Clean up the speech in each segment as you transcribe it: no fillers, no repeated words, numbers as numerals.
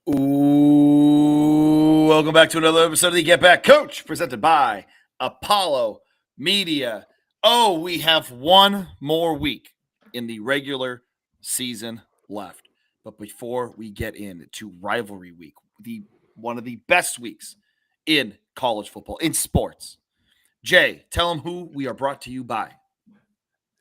Ooh, welcome back to another episode of the Get Back Coach, presented by Apollo Media. Oh, we have one more week in the regular season left. But before we get into rivalry week, one of the best weeks in college football, in sports, Jay, tell them who we are brought to you by.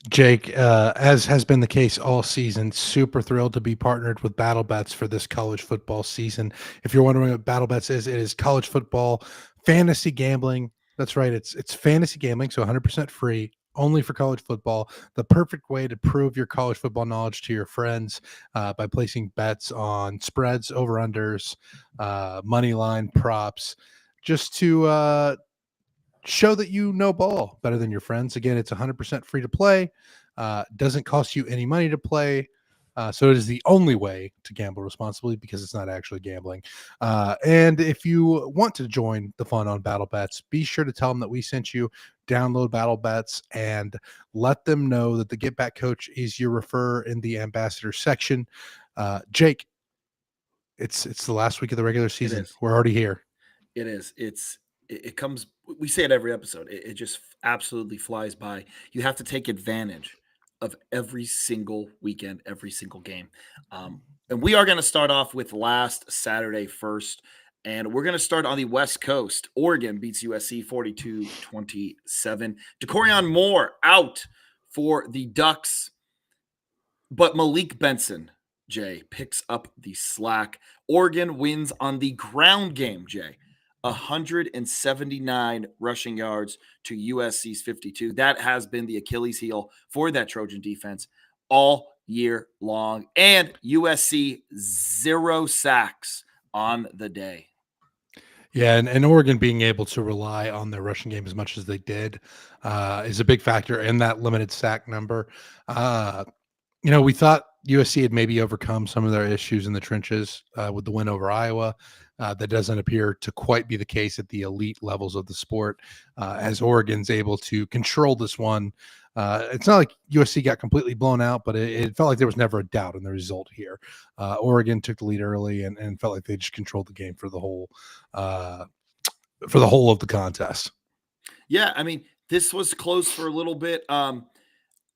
Jake, as has been the case all season, super thrilled to be partnered with BattleBets for this college football season. If you're wondering what BattleBets is, it is college football fantasy gambling. That's right, it's fantasy gambling, so 100% free, only for college football. The perfect way to prove your college football knowledge to your friends by placing bets on spreads, over/unders, money line props, just to show that you know ball better than your friends. Again, it's 100% free to play. Doesn't cost you any money to play. So it is the only way to gamble responsibly because it's not actually gambling. And if you want to join the fun on BattleBets, be sure to tell them that we sent you. Download BattleBets and let them know that the Get Back Coach is your refer in the ambassador section. Jake, it's the last week of the regular season. We're already here. It is. It comes. We say it every episode. It just absolutely flies by. You have to take advantage of every single weekend, every single game. And we are going to start off with last Saturday first. And we're going to start on the West Coast. Oregon beats USC 42-27. DeCorian Moore out for the Ducks. But Malik Benson, Jay, picks up the slack. Oregon wins on the ground game, Jay. 179 rushing yards to USC's 52. That has been the Achilles heel for that Trojan defense all year long. And USC 0 sacks on the day. Yeah, and Oregon being able to rely on their rushing game as much as they did is a big factor in that limited sack number. We thought USC had maybe overcome some of their issues in the trenches with the win over Iowa. That doesn't appear to quite be the case at the elite levels of the sport, as Oregon's able to control this one. It's not like USC got completely blown out, but it felt like there was never a doubt in the result here. Oregon took the lead early and felt like they just controlled the game for the whole of the contest. Yeah, I mean, this was close for a little bit.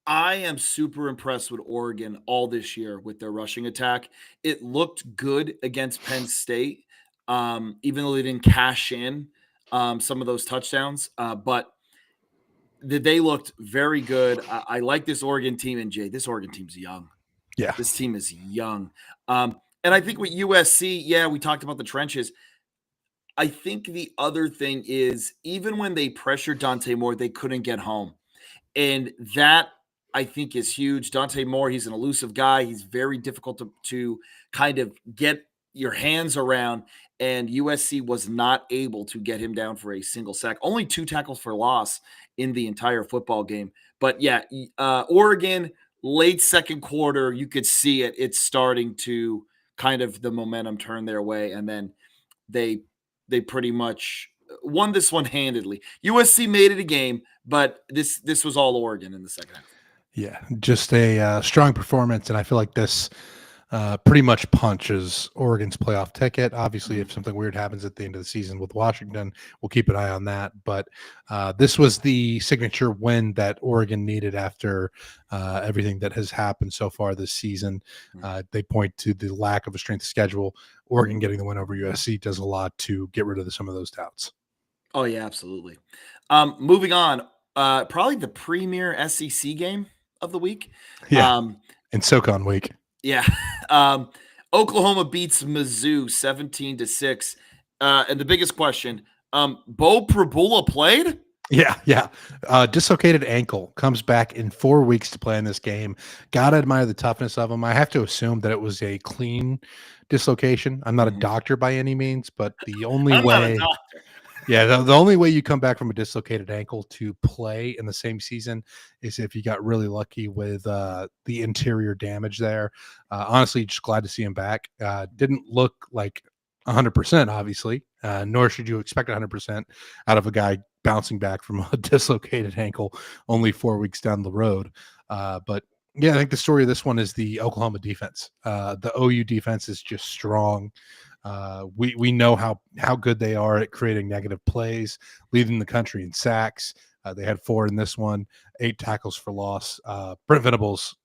I am super impressed with Oregon all this year with their rushing attack. It looked good against Penn State, even though they didn't cash in some of those touchdowns. But they looked very good. I like this Oregon team. And Jay, this Oregon team's young. Yeah. This team is young. And I think with USC, yeah, we talked about the trenches. I think the other thing is even when they pressured Dante Moore, they couldn't get home. And that I think is huge. Dante Moore, he's an elusive guy. He's very difficult to kind of get your hands around. And USC was not able to get him down for a single sack. Only 2 tackles for loss in the entire football game. But yeah, Oregon, late second quarter, you could see it. It's starting to kind of the momentum turn their way. And then they pretty much won this one handedly. USC made it a game, but this was all Oregon in the second half. Yeah, just a strong performance, and I feel like this pretty much punches Oregon's playoff ticket. Obviously, if something weird happens at the end of the season with Washington, we'll keep an eye on that. But this was the signature win that Oregon needed after everything that has happened so far this season. They point to the lack of a strength of schedule. Oregon getting the win over USC does a lot to get rid of some of those doubts. Oh, yeah, absolutely. Moving on, probably the premier SEC game of the week. Yeah, and SoCon week. Yeah. Oklahoma beats Mizzou 17-6. And the biggest question, Bo Prabula played? Yeah. Dislocated ankle, comes back in 4 weeks to play in this game. Gotta admire the toughness of him. I have to assume that it was a clean dislocation. I'm not a doctor by any means, but the only way the only way you come back from a dislocated ankle to play in the same season is if you got really lucky with the interior damage there. Honestly, just glad to see him back. Didn't look like 100%, obviously, nor should you expect 100% out of a guy bouncing back from a dislocated ankle only 4 weeks down the road. But yeah, I think the story of this one is the Oklahoma defense. The OU defense is just strong. We know how good they are at creating negative plays, leading the country in sacks. They had 4 in this one, 8 tackles for loss. Brent Venables,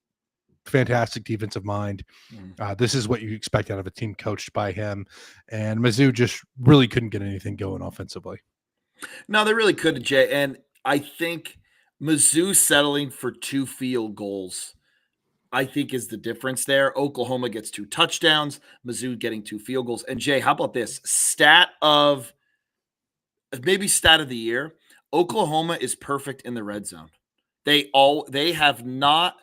fantastic defensive mind. Mhm. This is what you expect out of a team coached by him. And Mizzou just really couldn't get anything going offensively. No, they really couldn't, Jay. And I think Mizzou settling for 2 field goals, I think, is the difference there. Oklahoma gets 2 touchdowns, Mizzou getting 2 field goals. And Jay, how about this? Stat of the year. Oklahoma is perfect in the red zone. They have not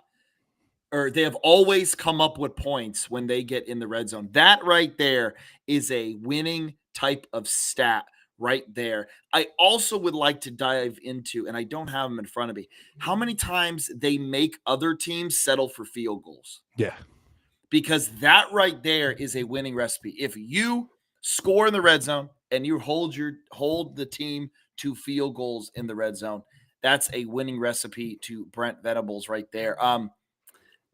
or they have always come up with points when they get in the red zone. That right there is a winning type of stat right there. I also would like to dive into, and I don't have them in front of me, how many times they make other teams settle for field goals. Yeah. Because that right there is a winning recipe. If you score in the red zone and you hold the team to field goals in the red zone, that's a winning recipe to Brent Venables right there.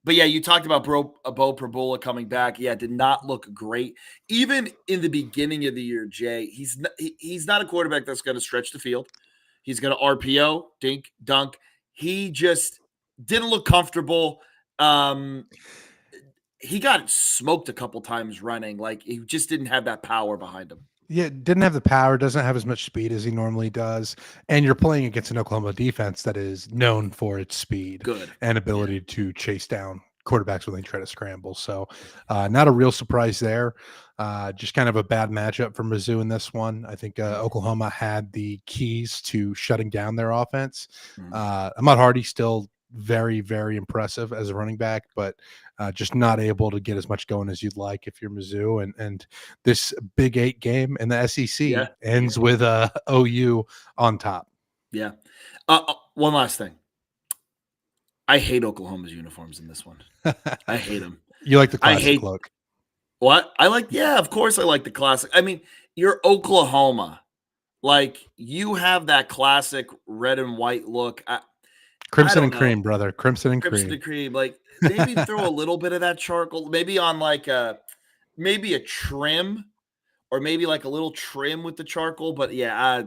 But yeah, you talked about Bo Prabula coming back. Yeah, did not look great. Even in the beginning of the year, Jay, he's not a quarterback that's going to stretch the field. He's going to RPO, dink, dunk. He just didn't look comfortable. He got smoked a couple times running. Like, he just didn't have that power behind him. Yeah, didn't have the power, doesn't have as much speed as he normally does. And you're playing against an Oklahoma defense that is known for its speed Good. and ability to chase down quarterbacks when they try to scramble. So not a real surprise there. Just kind of a bad matchup for Mizzou in this one. I think Oklahoma had the keys to shutting down their offense. Ahmad Hardy still very, very impressive as a running back, but just not able to get as much going as you'd like if you're Mizzou. And this Big 8 game in the SEC ends with OU on top. Yeah. One last thing. I hate Oklahoma's uniforms in this one. I hate them. You like the classic look. What? Of course I like the classic. I mean, you're Oklahoma. Like, you have that classic red and white look. Crimson and cream, brother. Crimson and cream. Like, maybe throw a little bit of that charcoal, maybe on like maybe a trim, or maybe like a little trim with the charcoal. But yeah,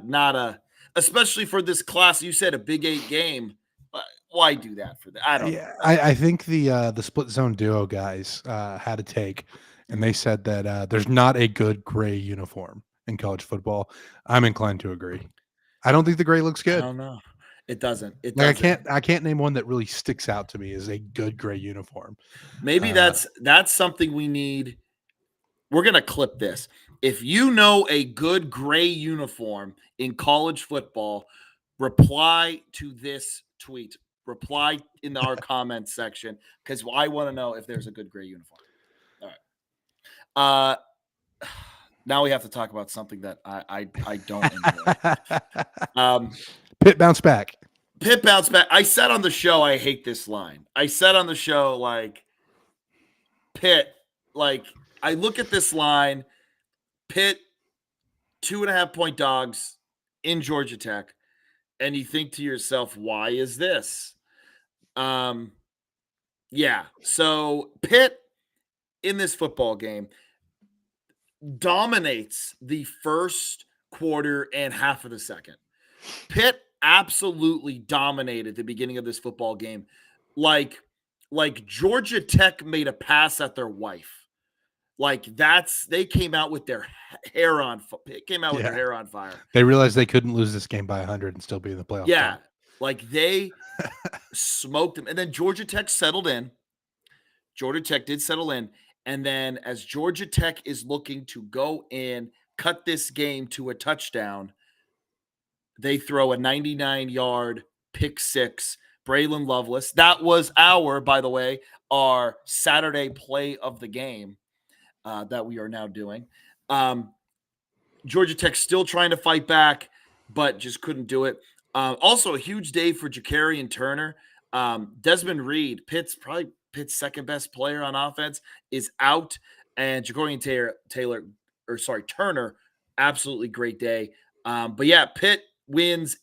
especially for this class. You said a Big 8 game. Why do that for that? I don't know. I think the split zone duo guys had a take, and they said that there's not a good gray uniform in college football. I'm inclined to agree. I don't think the gray looks good. I don't know. It doesn't. I can't name one that really sticks out to me as a good gray uniform. Maybe that's something we need. We're going to clip this. If you know a good gray uniform in college football, reply to this tweet. Reply in our comments section, because I want to know if there's a good gray uniform. All right. Now we have to talk about something that I don't enjoy. Pitt bounce back. Pitt bounce back. I said on the show, I hate this line. I said on the show, like, Pitt, like, I look at this line, Pitt, 2.5-point dogs in Georgia Tech, and you think to yourself, why is this? Yeah. So Pitt in this football game dominates the first quarter and half of the second. Pitt absolutely dominated the beginning of this football game. Like Georgia Tech made a pass at their wife. Like, they came out with their hair on fire. They realized they couldn't lose this game by 100 and still be in the playoff. Yeah. Like, they smoked them. And then Georgia Tech settled in. Georgia Tech did settle in. And then as Georgia Tech is looking to go in, cut this game to a touchdown, they throw a 99-yard pick six. Braylon Lovelace. That was by the way, our Saturday play of the game that we are now doing. Georgia Tech still trying to fight back, but just couldn't do it. Also, a huge day for Ja'Carrion Turner. Desmond Reed, Pitt's second best player on offense, is out, and Ja'Carrion Turner, absolutely great day. But yeah, Pitt wins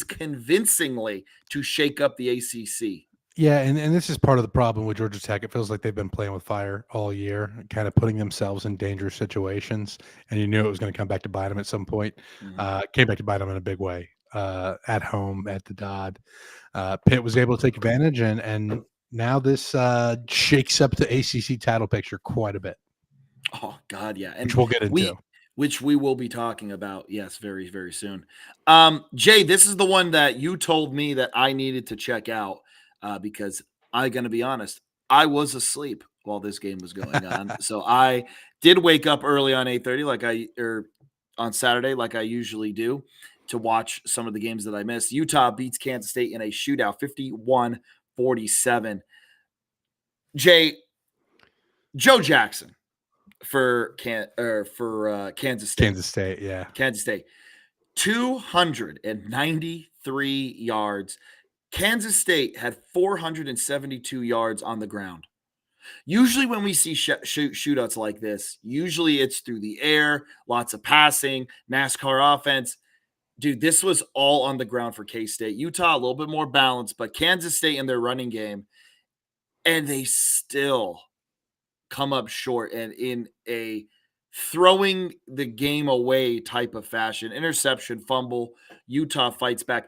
convincingly to shake up the ACC. Yeah, and this is part of the problem with Georgia Tech. It feels like they've been playing with fire all year, kind of putting themselves in dangerous situations, and you knew it was going to come back to bite them at some point. Mhm. Came back to bite them in a big way at home at the Dodd. Pitt was able to take advantage, and now this shakes up the ACC title picture quite a bit, Oh God, yeah, which and we'll get into. we will be talking about, yes, very very soon. Jay, this is the one that you told me that I needed to check out because I'm gonna be honest, I was asleep while this game was going on, so I did wake up early on 8:30, on Saturday, like I usually do, to watch some of the games that I missed. Utah beats Kansas State in a shootout, 51-47. Jay, Joe Jackson for Kansas State. Kansas State, yeah. Kansas State, 293 yards. Kansas State had 472 yards on the ground. Usually, when we see shootouts like this, usually it's through the air, lots of passing, NASCAR offense. Dude, this was all on the ground for K State. Utah, a little bit more balanced, but Kansas State in their running game, and they still come up short and in a throwing the game away type of fashion. Interception, fumble, Utah fights back.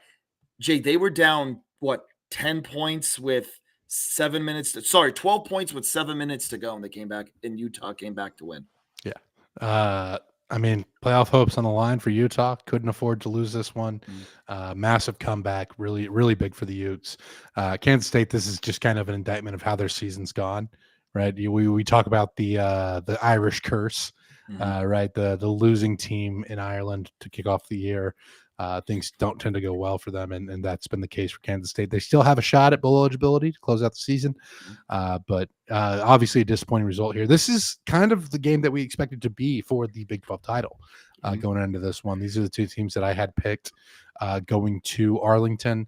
Jay, they were down what 10 points with 12 points with 7 minutes to go, and they came back, and Utah came back to win. Yeah. I mean, playoff hopes on the line for Utah. Couldn't afford to lose this one. Massive comeback, really, really big for the Utes. Kansas State, this is just kind of an indictment of how their season's gone, right? We talk about the Irish curse, right? The losing team in Ireland to kick off the year. Things don't tend to go well for them, and that's been the case for Kansas State. They still have a shot at bowl eligibility to close out the season, but obviously a disappointing result here. This is kind of the game that we expected to be for the Big 12 title going into this one. These are the two teams that I had picked going to Arlington.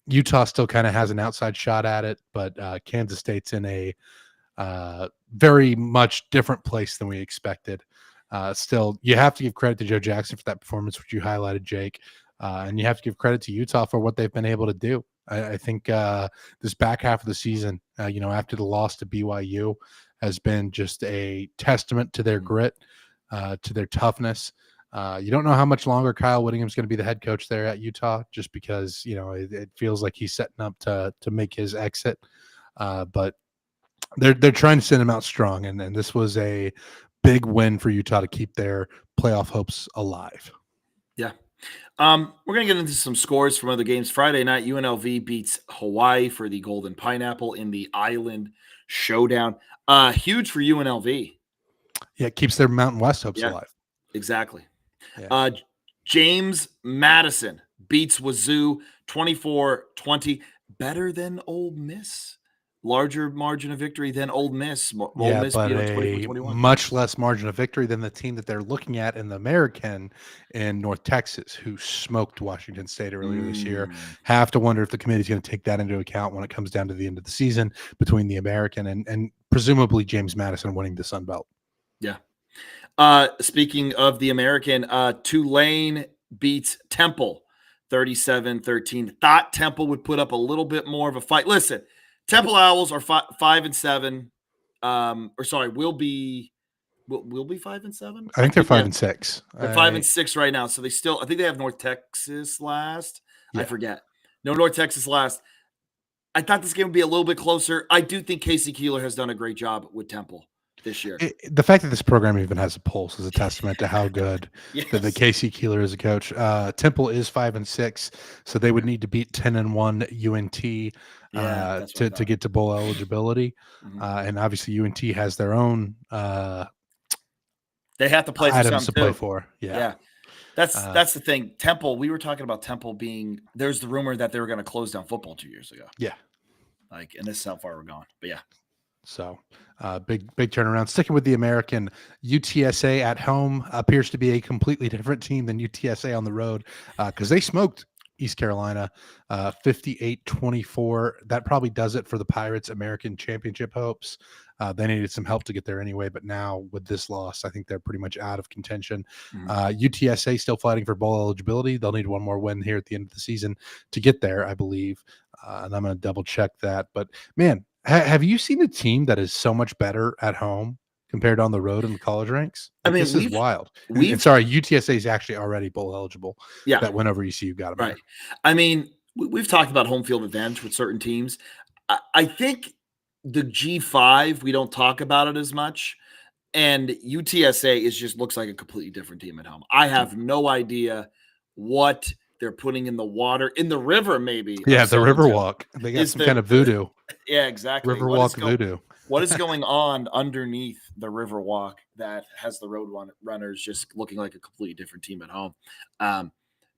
Utah still kind of has an outside shot at it, but Kansas State's in a very much different place than we expected. Still, you have to give credit to Joe Jackson for that performance, which you highlighted, Jake, and you have to give credit to Utah for what they've been able to do. I think this back half of the season, after the loss to BYU, has been just a testament to their grit, to their toughness. You don't know how much longer Kyle Whittingham's going to be the head coach there at Utah, just because it feels like he's setting up to make his exit. But they're trying to send him out strong, and this was a big win for Utah to keep their playoff hopes alive. Yeah. We're going to get into some scores from other games. Friday night, UNLV beats Hawaii for the Golden Pineapple in the Island Showdown. Huge for UNLV. Yeah, it keeps their Mountain West hopes alive. Exactly. Yeah. James Madison beats Wazoo 24-20. Better than Ole Miss. Larger margin of victory than Ole Miss. But beat them a 24-21. much less margin of victory than the team that they're looking at in the American in North Texas, who smoked Washington State earlier this year. Have to wonder if the committee's going to take that into account when it comes down to the end of the season between the American and presumably James Madison winning the Sun Belt. Yeah. Speaking of the American, Tulane beats Temple 37-13. Thought Temple would put up a little bit more of a fight. Listen, Temple Owls are 5-7. We'll be 5-7. I think they're 5-6. They're 5-6 right now. So I think they have North Texas last. Yeah. I forget. No, North Texas last. I thought this game would be a little bit closer. I do think Casey Keeler has done a great job with Temple this year. The fact that this program even has a pulse is a testament to how good the Casey Keeler is a coach. Temple is 5-6, so they would need to beat 10-1 UNT to get to bowl eligibility. And obviously UNT has their own they have to play for items to something play for. Yeah. That's the thing. Temple, we were talking about Temple being, there's the rumor that they were going to close down football 2 years ago. Yeah. And this is how far we're going. But yeah. So big turnaround. Sticking with the American, UTSA at home appears to be a completely different team than UTSA on the road because they smoked East Carolina 58-24. That probably does it for the Pirates' American championship hopes. They needed some help to get there anyway, but now with this loss, I think they're pretty much out of contention. Mhm. UTSA still fighting for bowl eligibility. They'll need one more win here at the end of the season to get there, I believe. And I'm going to double check that. But man, have you seen a team that is so much better at home compared to on the road in the college ranks? I Like, mean, this is wild. And we've sorry, UTSA is actually already bowl eligible. yeah, That win over ECU got them right. there. I mean, we've talked about home field advantage with certain teams. I think the G5, we don't talk about it as much. And UTSA just looks like a completely different team at home. I have no idea what they're putting in the water, in the river, maybe, of Yeah, the Silvertone. Riverwalk. They got Is some kind there of voodoo. yeah, exactly. Riverwalk voodoo. What is going on underneath the Riverwalk that has the runners just looking like a completely different team at home?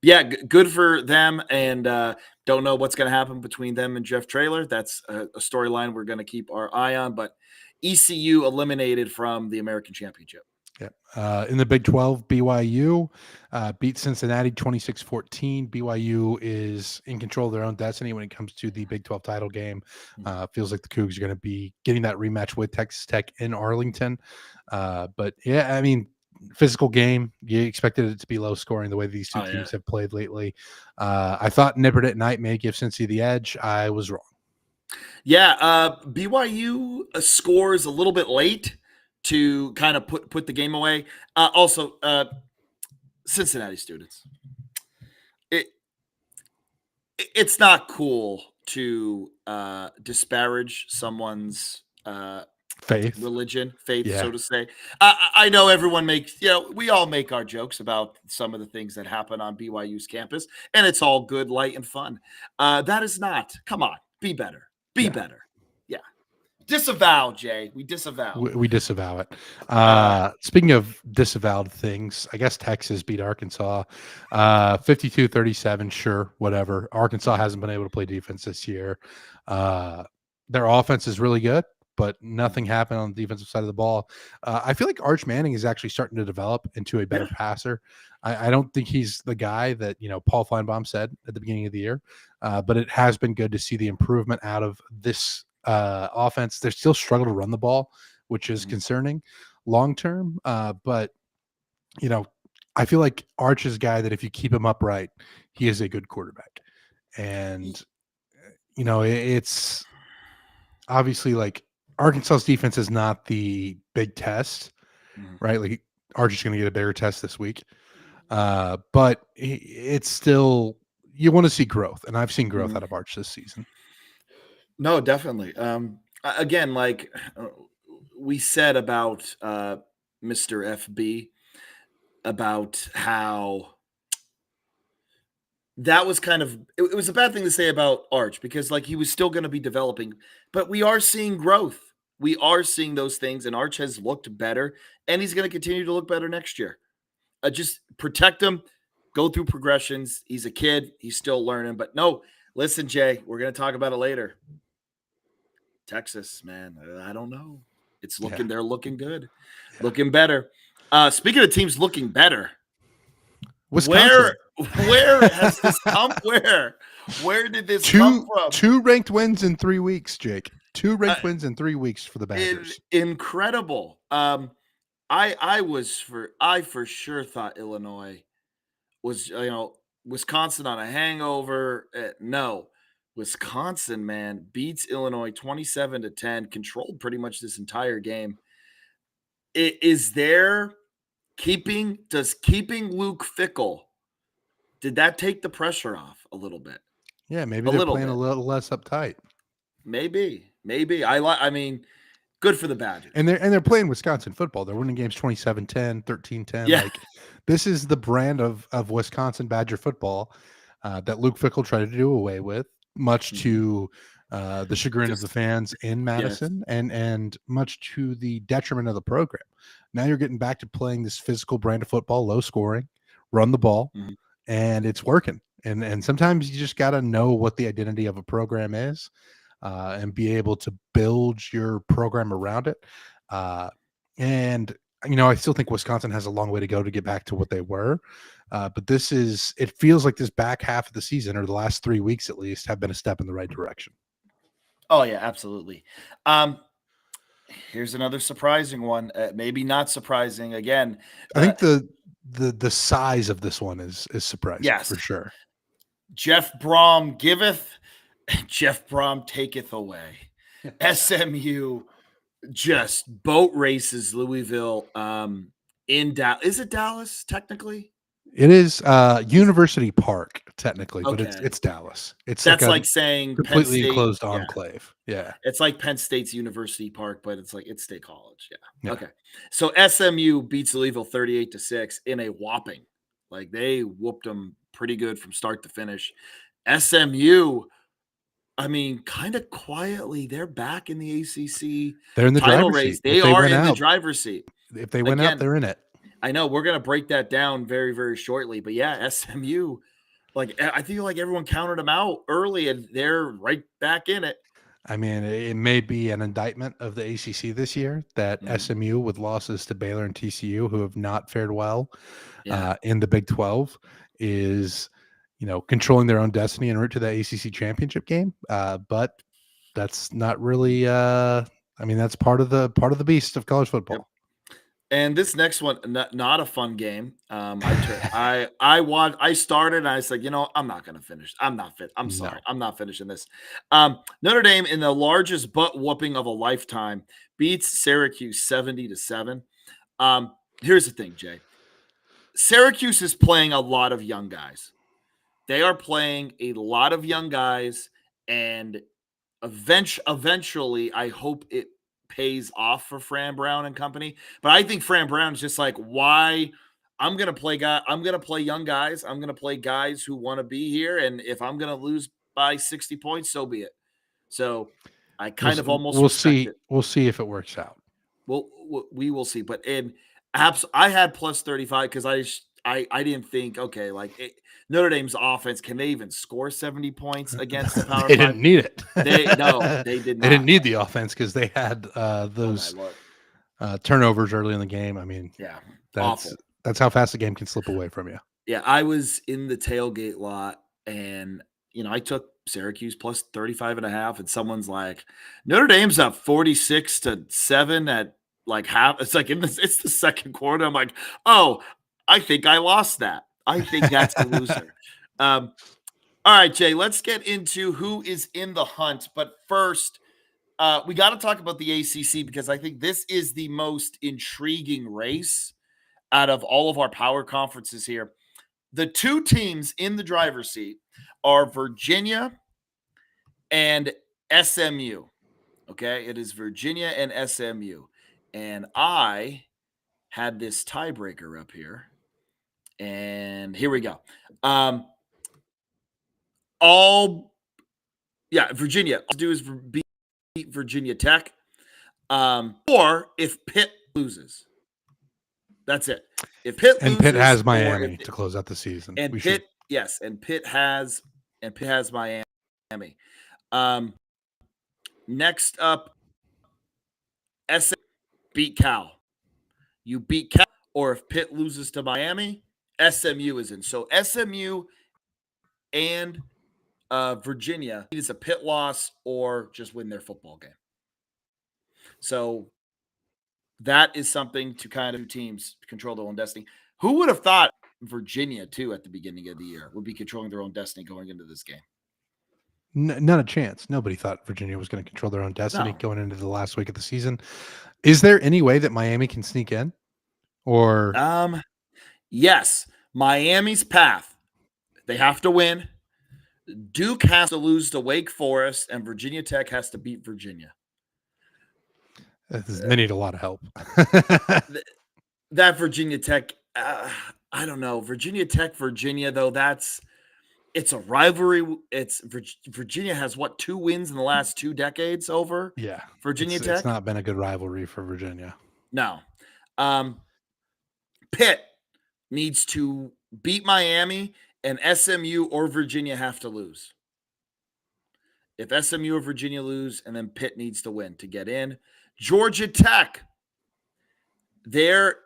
Yeah, good for them, and don't know what's going to happen between them and Jeff Traylor. That's a storyline we're going to keep our eye on. But ECU eliminated from the American Championship. Yeah. In the Big 12, BYU beat Cincinnati 26-14. BYU is in control of their own destiny when it comes to the Big 12 title game. Feels like the Cougs are going to be getting that rematch with Texas Tech in Arlington. But yeah, I mean, physical game. You expected it to be low scoring the way these two teams have played lately. I thought Nippert at night may give Cincy the edge. I was wrong. Yeah, BYU scores a little bit late to kind of put the game away. Also, Cincinnati students. It's not cool to disparage someone's faith, so to say. I know everyone makes, we all make our jokes about some of the things that happen on BYU's campus, and it's all good, light, and fun. That is not. Come on, be better. Be better. Yeah. Disavow, Jay. We disavow. We disavow it. Speaking of disavowed things, I guess Texas beat Arkansas 52-37. Sure, whatever. Arkansas hasn't been able to play defense this year. Their offense is really good, but nothing happened on the defensive side of the ball. I feel like Arch Manning is actually starting to develop into a better passer. I don't think he's the guy that, Paul Feinbaum said at the beginning of the year, but it has been good to see the improvement out of this offense. They still struggle to run the ball, which is concerning long term. But I feel like Arch is a guy that if you keep him upright, he is a good quarterback. And it's obviously like Arkansas's defense is not the big test, right? Like Arch is going to get a bigger test this week. But it's still, you want to see growth, and I've seen growth out of Arch this season. No, definitely. Again, like we said about Mr. FB, about how that was kind of, it was a bad thing to say about Arch because like he was still going to be developing, but we are seeing growth. We are seeing those things, and Arch has looked better, and he's going to continue to look better next year. Just protect him, go through progressions. He's a kid. He's still learning. But no, listen, Jay, we're going to talk about it later. Texas, man, I don't know. It's looking, they're looking good, looking better. Speaking of teams looking better, Wisconsin. Where has this come? Where did this come from? 2 ranked wins in 3 weeks, Jake. 2 ranked wins in 3 weeks for the Badgers. Incredible. I for sure thought Illinois was, Wisconsin on a hangover. No, Wisconsin, man, beats Illinois 27-10, controlled pretty much this entire game. Does keeping Luke Fickell, did that take the pressure off a little bit? Yeah, maybe they're playing a little less uptight. Maybe. I mean, good for the Badgers. And they're playing Wisconsin football. They're winning games 27-10, 13-10. Yeah. Like, this is the brand of Wisconsin Badger football that Luke Fickell tried to do away with, much to the chagrin of the fans in Madison, and much to the detriment of the program. Now you're getting back to playing this physical brand of football, low scoring, run the ball, and it's working. And sometimes you just got to know what the identity of a program is and be able to build your program around it. And I still think Wisconsin has a long way to go to get back to what they were. But it feels like this back half of the season, or the last 3 weeks at least, have been a step in the right direction. Oh, yeah, absolutely. Here's another surprising one. Maybe not surprising again. I think the size of this one is surprising Yes, for sure. Jeff Brom giveth, Jeff Brom taketh away. SMU just boat races Louisville in Dallas. Is it Dallas technically? It is University Park technically, but Okay. it's Dallas. It's like That's a like saying Penn completely State. enclosed Yeah. enclave. Yeah. It's like Penn State's University Park, but it's like it's State College. Yeah. Yeah. Okay. So SMU beats Louisville 38-6 in a whopping. Like they whooped them pretty good from start to finish. SMU, I mean, kind of quietly, they're back in the ACC They're in the title driver's race. seat. They If they are went in the out, driver's seat. if they went out, Again, they're in it. I know we're going to break that down very, very shortly. But yeah, SMU, like I feel like everyone counted them out early and they're right back in it. I mean, it may be an indictment of the ACC this year that SMU, with losses to Baylor and TCU, who have not fared well Yeah. in the Big 12, is controlling their own destiny en route to the ACC championship game. But that's not really. I mean, that's part of the beast of college football. Yep. And this next one, not a fun game. I started and I said, I'm not going to finish. I'm not fit. I'm sorry. No. I'm not finishing this. Notre Dame, in the largest butt whooping of a lifetime, beats Syracuse 70-7. Here's the thing, Jay. Syracuse is playing a lot of young guys. They are playing a lot of young guys, and eventually, I hope it pays off for Fran Brown and company. But I think Fran Brown's just like, why? I'm gonna play young guys. I'm gonna play guys who want to be here. And if I'm gonna lose by 60 points, so be it. So I kind of almost we'll respect see. it. We'll see if it works out. Well, we will see. But in apps, I had plus 35 because I didn't think, okay, Notre Dame's offense, can they even score 70 points against the Power They 5? didn't need it. They did not. They didn't need the offense because they had those Oh, turnovers early in the game. I mean, yeah, that's awful. That's how fast the game can slip away from you. Yeah, I was in the tailgate lot and I took Syracuse plus 35.5, and someone's like, Notre Dame's up 46-7 at like half. It's like it's the second quarter. I'm like, oh, I think I lost that. I think that's a loser. All right, Jay, let's get into who is in the hunt. But first, we got to talk about the ACC because I think this is the most intriguing race out of all of our power conferences here. The two teams in the driver's seat are Virginia and SMU. Okay, it is Virginia and SMU. And I had this tiebreaker up here. And here we go. Virginia. All do is beat Virginia Tech. Or if Pitt loses. That's it. If Pitt loses, Pitt has Miami to close out the season. And Pitt has Miami. Next up, SM beat Cal. You beat Cal, or if Pitt loses to Miami, SMU is in. So SMU and Virginia, it is a Pitt loss or just win their football game. So that is something to kind of teams control their own destiny. Who would have thought Virginia, too, at the beginning of the year would be controlling their own destiny going into this game? Not a chance. Nobody thought Virginia was going to control their own destiny going into the last week of the season. Is there any way that Miami can sneak in? Or yes, Miami's path. They have to win. Duke has to lose to Wake Forest, and Virginia Tech has to beat Virginia. They need a lot of help. That Virginia Tech, I don't know. Virginia Tech, Virginia, though, it's a rivalry. It's Virginia has 2 wins in the last 2 decades over Virginia Tech. It's not been a good rivalry for Virginia. No. Pitt needs to beat Miami, and SMU or Virginia have to lose. If SMU or Virginia lose, and then Pitt needs to win to get in. Georgia Tech, their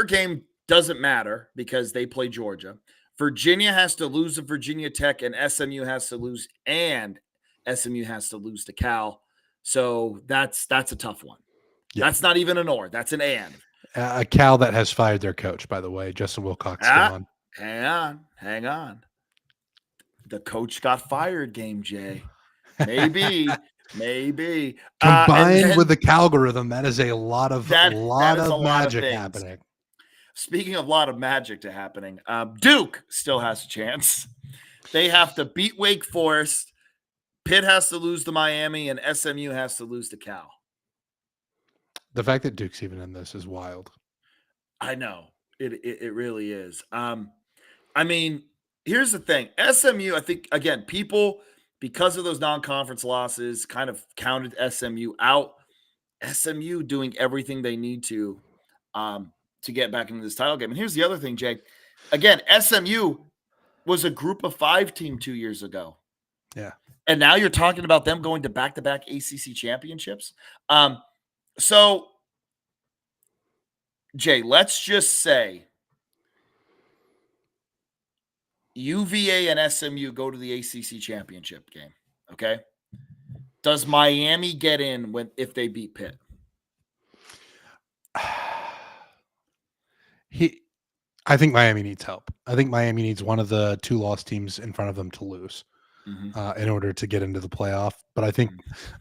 game doesn't matter because they play Georgia. Virginia has to lose to Virginia Tech, and SMU has to lose to Cal. So that's a tough one. Yeah. That's not even an or. That's an and. A Cal that has fired their coach, by the way. Justin Wilcox gone. Hang on. The coach got fired, Game J. Maybe. And Combined with then the Calgorithm, that is a lot of that is a lot of magic things. happening. Speaking of a lot of magic to happening, Duke still has a chance. They have to beat Wake Forest. Pitt has to lose to Miami, and SMU has to lose to Cal. The fact that Duke's even in this is wild. I know. It really is. I mean, here's the thing. SMU, I think, again, people, because of those non-conference losses, kind of counted SMU out. SMU doing everything they need to get back into this title game. And here's the other thing, Jay. Again, SMU was a group of 5 team 2 years ago. Yeah. And now you're talking about them going to back-to-back ACC championships. So, Jay, let's just say UVA and SMU go to the ACC championship game, okay? Does Miami get in if they beat Pitt? I think Miami needs help. I think Miami needs one of the 2 lost teams in front of them to lose in order to get into the playoff. But I think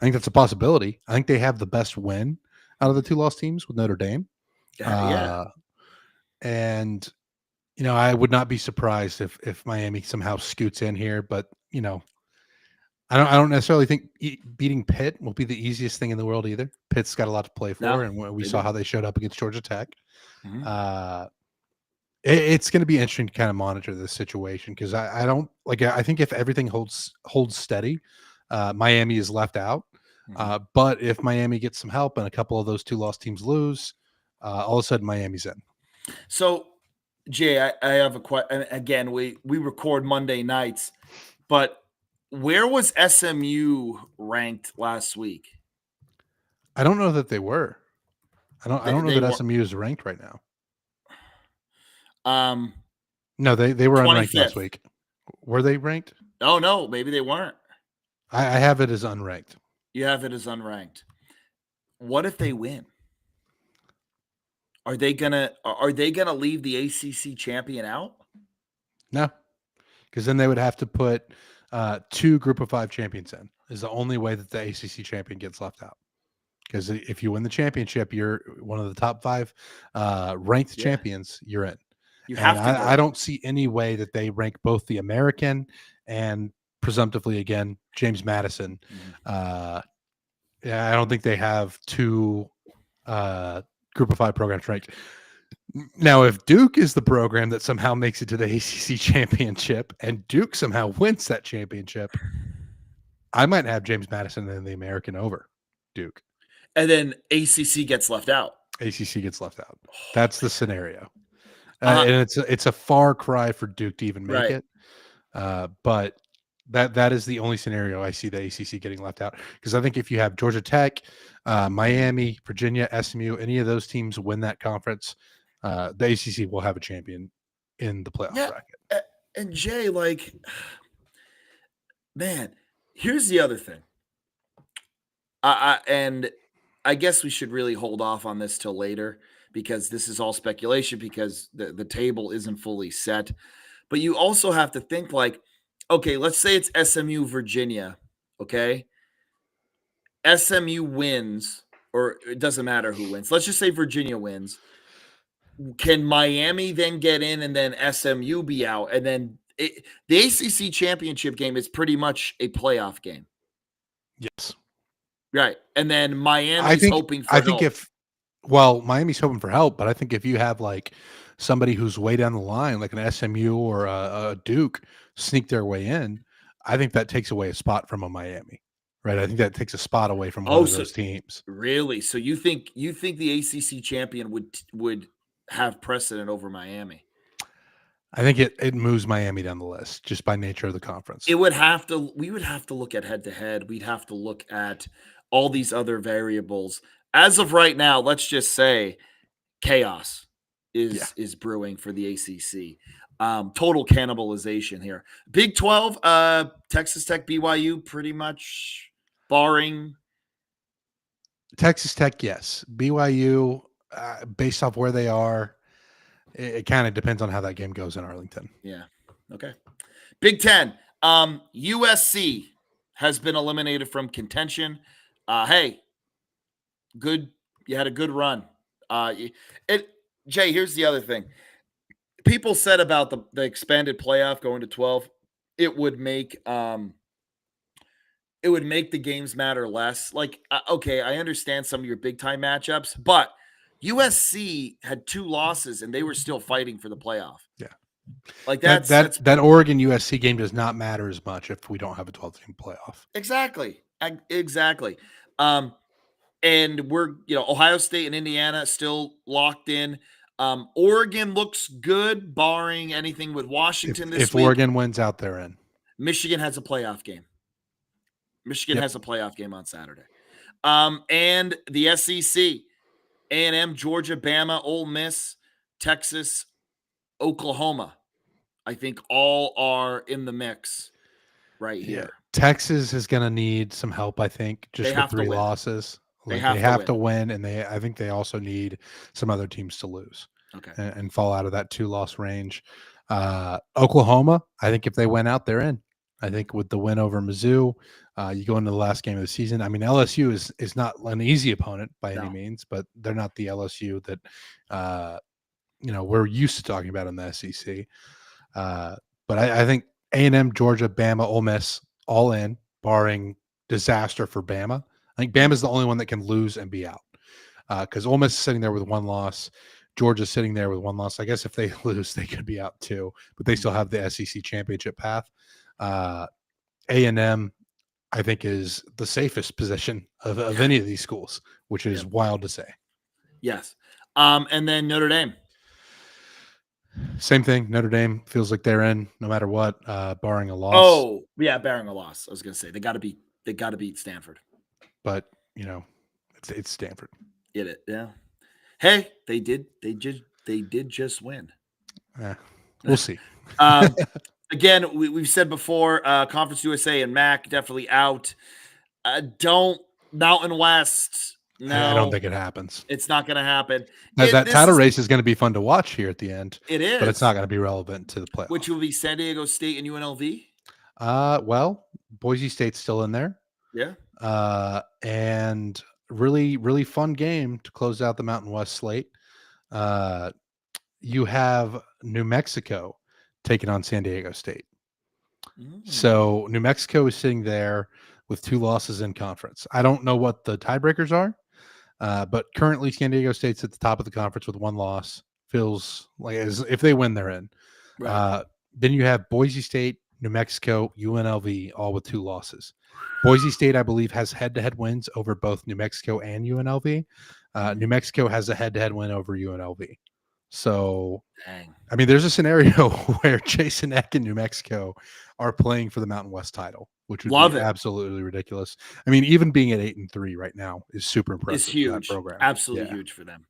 that's a possibility. I think they have the best win out of the 2 lost teams with Notre Dame. Yeah. And I would not be surprised if Miami somehow scoots in here. But I don't necessarily think beating Pitt will be the easiest thing in the world either. Pitt's got a lot to play for, and we saw how they showed up against Georgia Tech. It's going to be interesting to kind of monitor this situation because I don't like. I think if everything holds steady, Miami is left out. But if Miami gets some help and a couple of those 2 lost teams lose, all of a sudden Miami's in. So, Jay, I have a question. Again, we record Monday nights, but where was SMU ranked last week? I don't know that they were. I don't know that SMU is ranked right now. No, they were 25th. unranked last week. Were they ranked? Oh no, maybe they weren't. I have it as unranked. You have it as unranked. What if they win? Are they gonna leave the ACC champion out? No, because then they would have to put 2 Group of 5 champions in. Is the only way that the ACC champion gets left out. Because if you win the championship, you're one of the top 5 ranked champions. You're in. I don't see any way that they rank both the American and presumptively again James Madison. I don't think they have 2 Group of 5 programs ranked. Now, if Duke is the program that somehow makes it to the ACC championship and Duke somehow wins that championship, I might have James Madison and the American over Duke. And then ACC gets left out. ACC gets left out. That's the scenario. And it's a far cry for Duke to even make it. But that is the only scenario I see the ACC getting left out. Because I think if you have Georgia Tech, Miami, Virginia, SMU, any of those teams win that conference, the ACC will have a champion in the playoff bracket. And Jay, man, here's the other thing. And I guess we should really hold off on this till later because this is all speculation because the table isn't fully set. But you also have to think okay, let's say it's SMU Virginia, okay? SMU wins, or it doesn't matter who wins. Let's just say Virginia wins. Can Miami then get in and then SMU be out? And then the ACC championship game is pretty much a playoff game. Yes. Right. And then Miami's hoping for help. Miami's hoping for help, but I think if you have somebody who's way down the line, like an SMU or a Duke, sneak their way in, I think that takes away a spot from a Miami, right? I think that takes a spot away from one of those teams. Really? So you think the ACC champion would have precedent over Miami? I think it moves Miami down the list just by nature of the conference. We would have to look at head-to-head. We'd have to look at all these other variables. As of right now, let's just say chaos is brewing for the ACC. Total cannibalization here. Big 12, Texas Tech, BYU, pretty much barring Texas Tech, yes. BYU, based off where they are, it kind of depends on how that game goes in Arlington. Yeah. Okay. Big Ten. USC has been eliminated from contention. Hey, good. You had a good run. It Jay, here's the other thing. People said about the expanded playoff going to 12, it would make the games matter less. Like, okay, I understand some of your big time matchups, but USC had 2 losses and they were still fighting for the playoff. Yeah. Like That that's that Oregon USC game does not matter as much if we don't have a 12-team playoff. exactly. Exactly. And we're, Ohio State and Indiana still locked in. Oregon looks good, barring anything with Washington this If week. Oregon wins out, they're in. Michigan has a playoff game. Michigan Yep. has a playoff game on Saturday. And the SEC, A&M, Georgia, Bama, Ole Miss, Texas, Oklahoma, I think all are in the mix right here. Texas is going to need some help, I think, just They with have to 3 win. losses. They Like have to to win, and I think they also need some other teams to lose. Okay. And fall out of that 2-loss range. Oklahoma, I think if they win out, they're in. I think with the win over Mizzou, you go into the last game of the season. I mean, LSU is not an easy opponent by any means, but they're not the LSU that we're used to talking about in the SEC. But I think A&M, Georgia, Bama, Ole Miss, all in, barring disaster for Bama. I think Bama's the only one that can lose and be out. Because Ole Miss is sitting there with 1 loss. Georgia's sitting there with 1 loss. I guess if they lose, they could be out too. But they still have the SEC championship path. A&M, I think, is the safest position of any of these schools, which is wild to say. Yes. And then Notre Dame. Same thing. Notre Dame feels like they're in no matter what, barring a loss. Oh, yeah, barring a loss. I was going to say they got to beat Stanford. But, it's Stanford. Yeah. Hey, they did just win. We'll see. Again, we've said before, Conference USA and MAC definitely out. Don't Mountain West. No, I don't think it happens. It's not going to happen. That title race is going to be fun to watch here at the end. It is, but it's not going to be relevant to the playoff. Which will be San Diego State and UNLV. Well, Boise State's still in there. Yeah. And really, really fun game to close out the Mountain West slate. You have New Mexico taking on San Diego State. So New Mexico is sitting there with 2 losses in conference. I don't know what the tiebreakers are, but currently San Diego State's at the top of the conference with 1 loss. Feels like as if they win, they're in. Right. Then you have Boise State, New Mexico, UNLV, all with 2 losses. Boise State, I believe, has head-to-head wins over both New Mexico and UNLV. New Mexico has a head-to-head win over UNLV. So, dang. I mean, there's a scenario where Jason Eck in New Mexico are playing for the Mountain West title, which would be absolutely ridiculous. I mean, even being at 8-3 right now is super impressive. It's huge. For that program. Absolutely huge for them.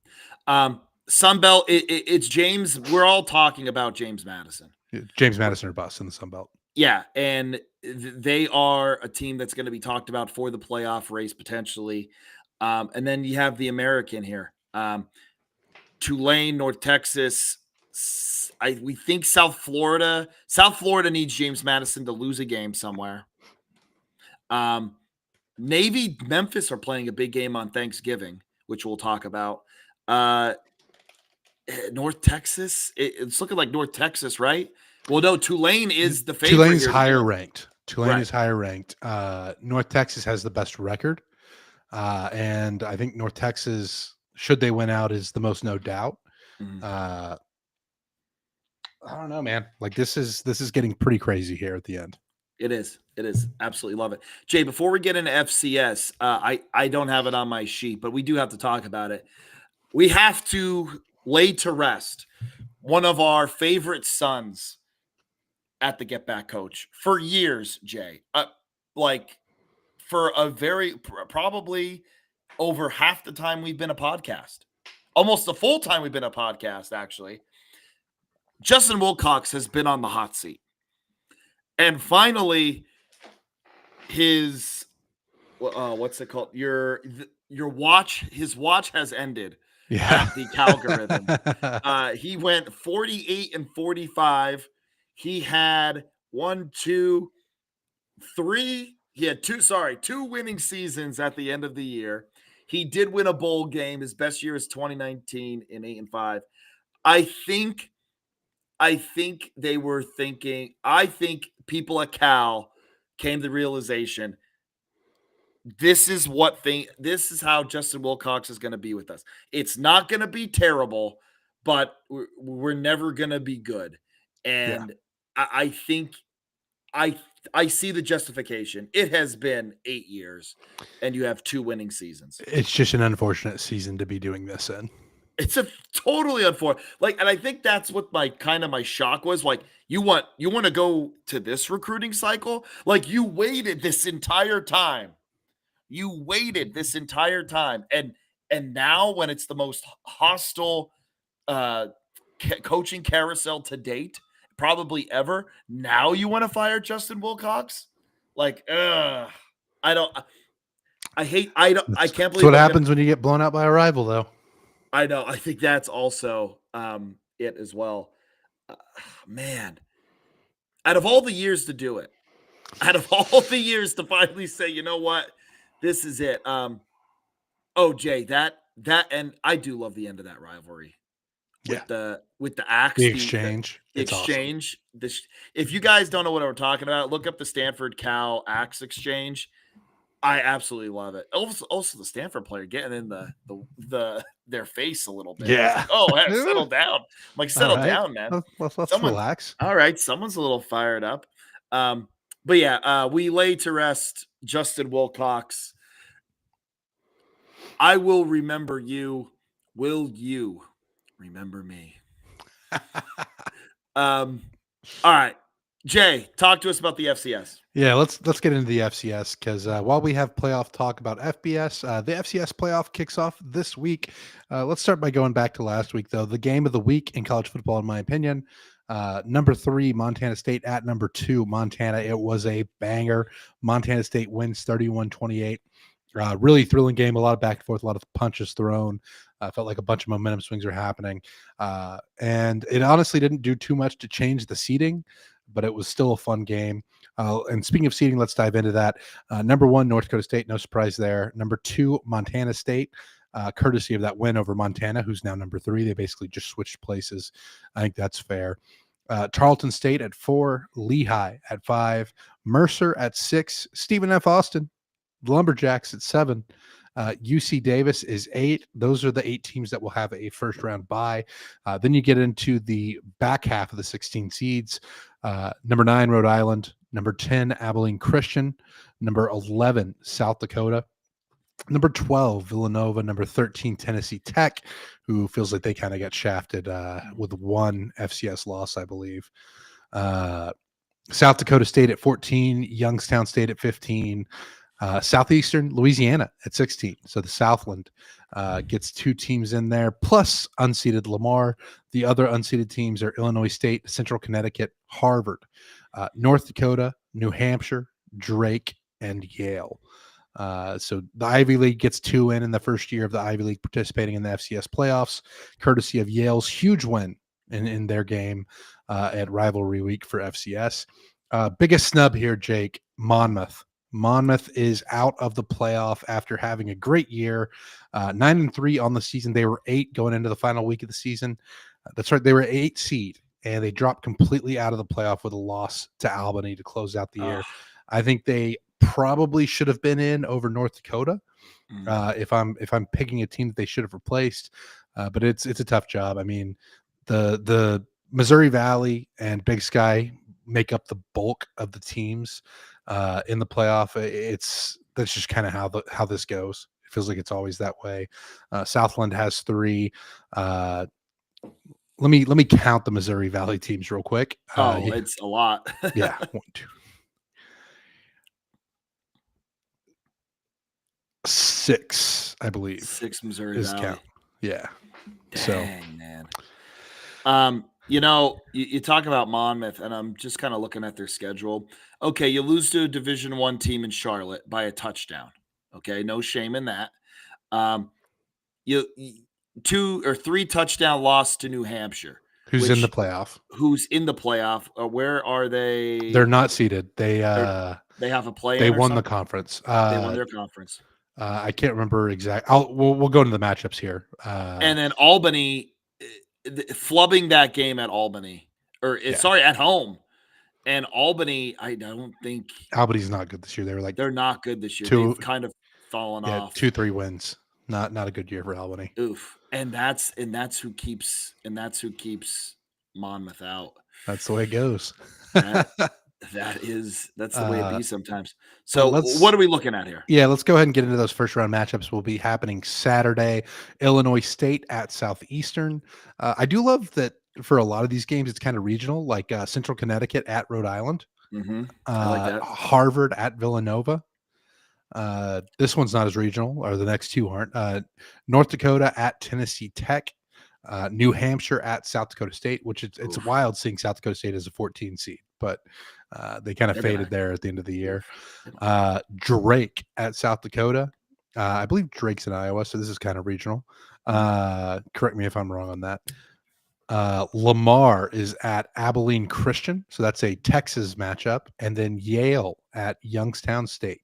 Sunbelt, it's James. We're all talking about James Madison. James Madison or bust in the Sunbelt. Yeah, and they are a team that's going to be talked about for the playoff race potentially. And then you have the American here. Tulane, North Texas. We think South Florida. South Florida needs James Madison to lose a game somewhere. Navy, Memphis are playing a big game on Thanksgiving, which we'll talk about. North Texas, it's looking like North Texas, right? Well, no, Tulane is the favorite. Tulane's higher ranked. Tulane is higher ranked. North Texas has the best record. And I think North Texas, should they win out, is the most no doubt. I don't know, man. Like this is getting pretty crazy here at the end. It is. Absolutely love it. Jay, before we get into FCS, I don't have it on my sheet, but we do have to talk about it. We have to lay to rest one of our favorite sons at the Get Back Coach for years, Jay. Like for a probably over half the time we've been a podcast, almost the full time we've been a podcast, actually. Justin Wilcox has been on the hot seat. And finally, his what's it called? his watch has ended Yeah. at the Calgorithm. He went 48 and 45. He had he had two winning seasons at the end of the year. He did win a bowl game. His best year is 2019 in 8-5. I think they were thinking, I think people at Cal came to the realization this is how Justin Wilcox is going to be with us. It's not going to be terrible, but we're never going to be good. Yeah. And I think I see the justification. It has been 8 years and you have 2 winning seasons. It's just an unfortunate season to be doing this in. It's a totally unfortunate. And I think that's what my shock was. You want to go to this recruiting cycle? You waited this entire time. And now when it's the most hostile coaching carousel to date, probably ever, now you want to fire Justin Wilcox? I don't. I hate. I don't. I can't That's believe what I'm happens when you get blown out by a rival, though. I know. I think that's also it as well. Man, out of all the years to do it, out of all the years to finally say, you know what, this is it. Oh, Jay, that and I do love the end of that rivalry Yeah. with the axe, The exchange. the It's awesome. exchange. If you guys don't know what we're talking about, look up the Stanford Cal axe exchange. I absolutely love it. Also, the Stanford player getting in their face a little bit. Yeah. Oh, hey, settle down. I'm settle All right. down, man. Let's relax. All right, someone's a little fired up. But yeah, we lay to rest Justin Wilcox. I will remember you. Will you remember me? All right, Jay, talk to us about the FCS. Yeah, let's get into the FCS because while we have playoff talk about FBS, the FCS playoff kicks off this week. Let's start by going back to last week, though. The game of the week in college football, in my opinion, number 3, Montana State at number 2, Montana. It was a banger. Montana State wins 31-28. Really thrilling game, a lot of back and forth, a lot of punches thrown. Felt like a bunch of momentum swings were happening. And it honestly didn't do too much to change the seeding, but it was still a fun game. And speaking of seeding, let's dive into that. Number 1, North Dakota State, no surprise there. Number 2, Montana State, courtesy of that win over Montana, who's now number 3. They basically just switched places. I think that's fair. Tarleton State at 4, Lehigh at 5, Mercer at 6, Stephen F. Austin, the Lumberjacks at 7. UC Davis is 8. Those are the 8 teams that will have a first round bye. Then you get into the back half of the 16 seeds. Number 9, Rhode Island. Number 10, Abilene Christian. Number 11, South Dakota. Number 12, Villanova. Number 13, Tennessee Tech, who feels like they kind of got shafted with one FCS loss, I believe. South Dakota State at 14, Youngstown State at 15. Southeastern Louisiana at 16. So the Southland gets 2 teams in there, plus unseeded Lamar. The other unseeded teams are Illinois State, Central Connecticut, Harvard, North Dakota, New Hampshire, Drake, and Yale. So the Ivy League gets 2 in the first year of the Ivy League participating in the FCS playoffs, courtesy of Yale's huge win in their game at rivalry week for FCS. Biggest snub here, Jake, Monmouth. Monmouth is out of the playoff after having a great year. 9-3 on the season. They were 8 going into the final week of the season. That's right. They were 8 seed, and they dropped completely out of the playoff with a loss to Albany to close out the year. I think they probably should have been in over North Dakota. If I'm picking a team that they should have replaced, but it's a tough job. I mean, the Missouri Valley and Big Sky make up the bulk of the teams in the playoff. That's just kind of how this goes. It feels like it's always that way. Southland has 3. Let me count the Missouri Valley teams real quick. It's a lot. Yeah, 1, 2, 6, I believe. 6 Missouri is Valley. count. Yeah. Dang, man. You talk about Monmouth, and I'm just kind of looking at their schedule. Okay, you lose to a Division I team in Charlotte by a touchdown. Okay, no shame in that. Um, you 2 or 3 touchdown loss to New Hampshire, Who's in the which playoff? who's in the playoff. Where are They're they? not seeded. They have a They play-in or won the something? conference. They won their conference. I can't remember exact. We'll go into the matchups here. And then Albany, flubbing that game at Albany, or Yeah, sorry, at home. And Albany, I don't think Albany's not good this year. They were like they're not good this year. They've two, kind of fallen yeah, off. 2-3 wins. Not a good year for Albany. Oof. And that's who keeps Monmouth out. That's the way it goes. That that's the way it be sometimes. So what let's are we looking at here? Yeah, let's go ahead and get into those first round matchups. Will be happening Saturday. Illinois State at Southeastern. I do love that for a lot of these games, it's kind of regional, like Central Connecticut at Rhode Island, I like that. Harvard at Villanova. This one's not as regional, or the next two aren't. North Dakota at Tennessee Tech. New Hampshire at South Dakota State, which it's Oof. wild seeing South Dakota State as a 14 seed, but they kind of They're faded gonna there at the end of the year. oof. Drake at South Dakota. I believe Drake's in Iowa, so this is kind of regional. Correct me if I'm wrong on that. Lamar is at Abilene Christian, so that's a Texas matchup, and then Yale at Youngstown State.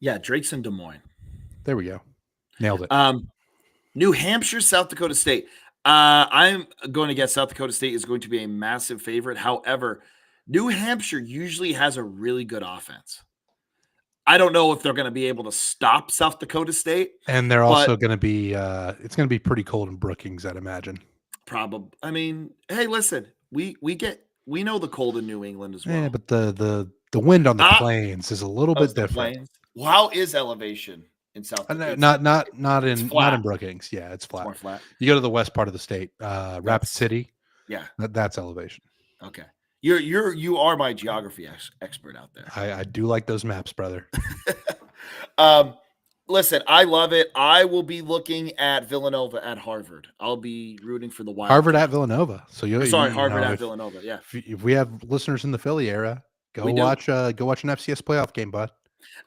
Yeah, Drake's in Des Moines. There we go. Nailed it. New Hampshire, South Dakota State. I'm going to guess South Dakota State is going to be a massive favorite. However, New Hampshire usually has a really good offense. I don't know if they're going to be able to stop South Dakota State, And they're but also going to be it's going to be pretty cold in Brookings, I'd imagine. probably. I mean, hey, listen, we know the cold in New England as well. Yeah, but the wind on the plains is a little bit the different. plains. Well, how is elevation in South Dakota? Not in Brookings. Yeah, it's flat. More flat. You go to the west part of the state, Rapid City. Yeah, that's elevation. Okay, you are my geography expert out there. I do like those maps, brother. Listen, I love it. I will be looking at Villanova at Harvard. I'll be rooting for the Wildcats. Harvard at Villanova. So Harvard at Villanova. Yeah. If we have listeners in the Philly area, go watch an FCS playoff game, bud.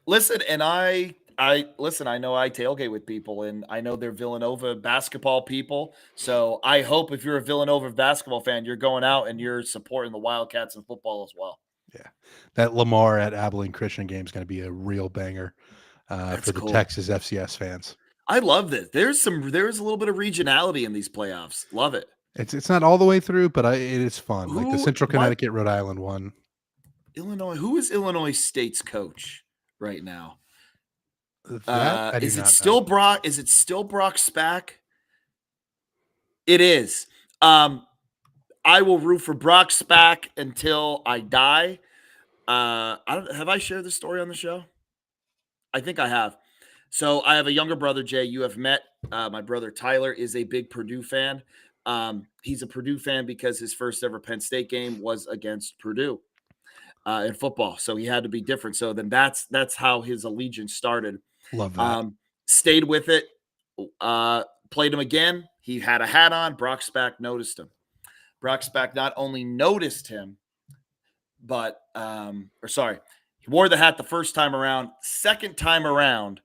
Listen, and I listen. I know I tailgate with people, and I know they're Villanova basketball people. So I hope if you're a Villanova basketball fan, you're going out and you're supporting the Wildcats in football as well. Yeah, that Lamar at Abilene Christian game is going to be a real banger. For the Texas FCS fans. I love this. There's a little bit of regionality in these playoffs. Love it. It's not all the way through, but it is fun. Like the Central Connecticut Rhode Island one. Illinois. Who is Illinois State's coach right now? Is it still Brock Spack? It is. I will root for Brock Spack until I die. Have I shared this story on the show? I think I have. So I have a younger brother, Jay. You have met. My brother Tyler is a big Purdue fan. He's a Purdue fan because his first ever Penn State game was against Purdue in football. So he had to be different. So then that's how his allegiance started. Love that. Stayed with it. Played him again. He had a hat on. Brock Spack noticed him. Brock Spack not only noticed him, but he wore the hat the first time around. Second time around,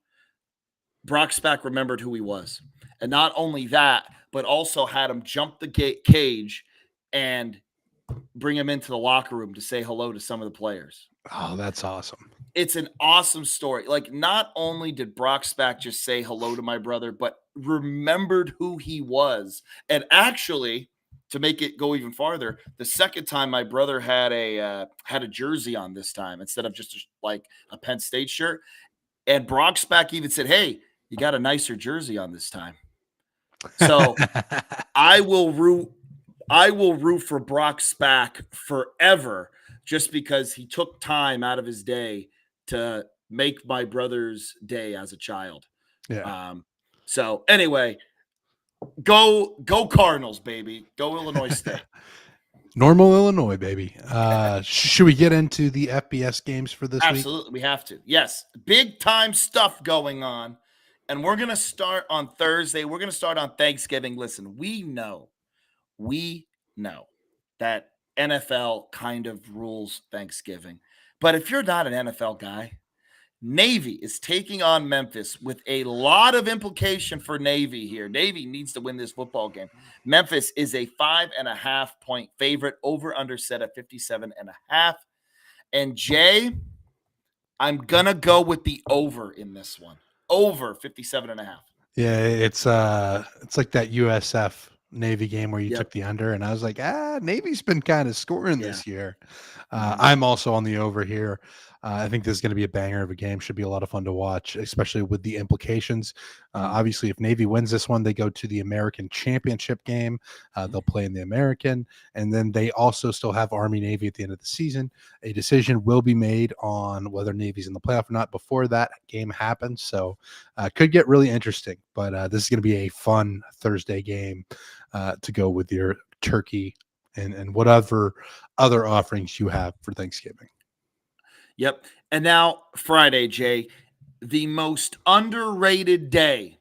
Brock Spack remembered who he was. And not only that, but also had him jump the cage and bring him into the locker room to say hello to some of the players. Oh, that's awesome. It's an awesome story. Like, not only did Brock Spack just say hello to my brother, but remembered who he was. And actually, to make it go even farther, the second time my brother had a jersey on this time instead of just a Penn State shirt. And Brock Spack even said, "Hey, you got a nicer jersey on this time." So I will root for Brock Spack forever just because he took time out of his day to make my brother's day as a child. Yeah. So anyway, go Cardinals, baby. Go Illinois State. Normal Illinois, baby. Should we get into the FBS games for this week? Absolutely, we have to. Yes, big time stuff going on. And we're going to start on Thursday. We're going to start on Thanksgiving. Listen, we know that NFL kind of rules Thanksgiving. But if you're not an NFL guy, Navy is taking on Memphis with a lot of implication for Navy here. Navy needs to win this football game. Memphis is a 5.5-point favorite, over under set at 57.5. And Jay, I'm going to go with the over in this one. Over 57.5. Yeah, it's like that USF Navy game where you Yep. took the under, and I was like, Navy's been kind of scoring Yeah. this year. Mhm. I'm also on the over here. I think this is going to be a banger of a game. Should be a lot of fun to watch, especially with the implications. Mhm. Obviously, if Navy wins this one, they go to the American Championship game. They'll play in the American, and then they also still have Army Navy at the end of the season. A decision will be made on whether Navy's in the playoff or not before that game happens. So, could get really interesting. But this is going to be a fun Thursday game to go with your turkey and whatever other offerings you have for Thanksgiving. Yep. And now Friday, Jay, the most underrated day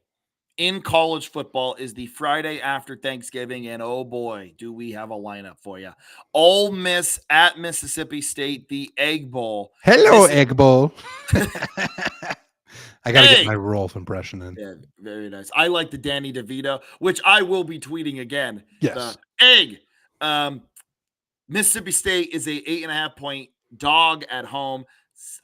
in college football is the Friday after Thanksgiving. And oh boy, do we have a lineup for you. Ole Miss at Mississippi State, the Egg Bowl. Hello, This is Egg Bowl. I got to get my egg. Rolf impression in. Yeah, very nice. I like the Danny DeVito, which I will be tweeting again. Yes. The egg. Mississippi State is a 8.5-point dog at home.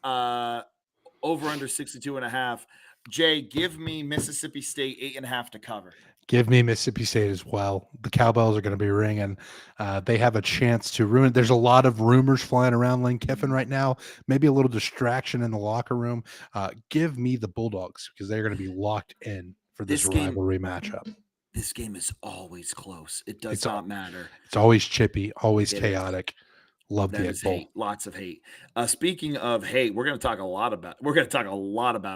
Over under 62.5. Jay, give me Mississippi State 8.5 to cover. Give me Mississippi State as well. The cowbells are going to be ringing. They have a chance to ruin. There's a lot of rumors flying around Lane Kiffin right now. Maybe a little distraction in the locker room. Give me the Bulldogs because they're going to be locked in for this rivalry matchup. This game is always close. It does It's not matter. It's always chippy, always It chaotic. Love That the is Egg Bowl. hate. Lots of hate. Speaking of hate, we're going to talk a lot about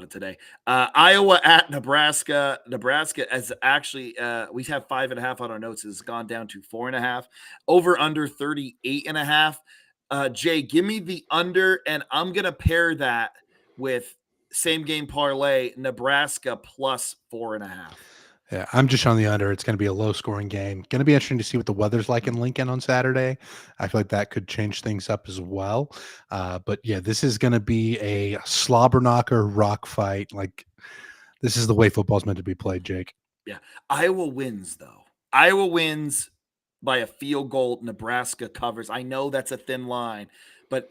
it today. Iowa at Nebraska. Nebraska is actually we have 5.5 on our notes. It's gone down to 4.5. Over under 38.5. Jay, give me the under, and I'm going to pair that with same game parlay Nebraska plus 4.5. Yeah, I'm just on the under. It's going to be a low scoring game. Going to be interesting to see what the weather's like in Lincoln on Saturday. I feel like that could change things up as well. But yeah, this is going to be a slobber knocker rock fight. Like this is the way football's meant to be played, Jake. Yeah. Iowa wins, though. Iowa wins by a field goal. Nebraska covers. I know that's a thin line, but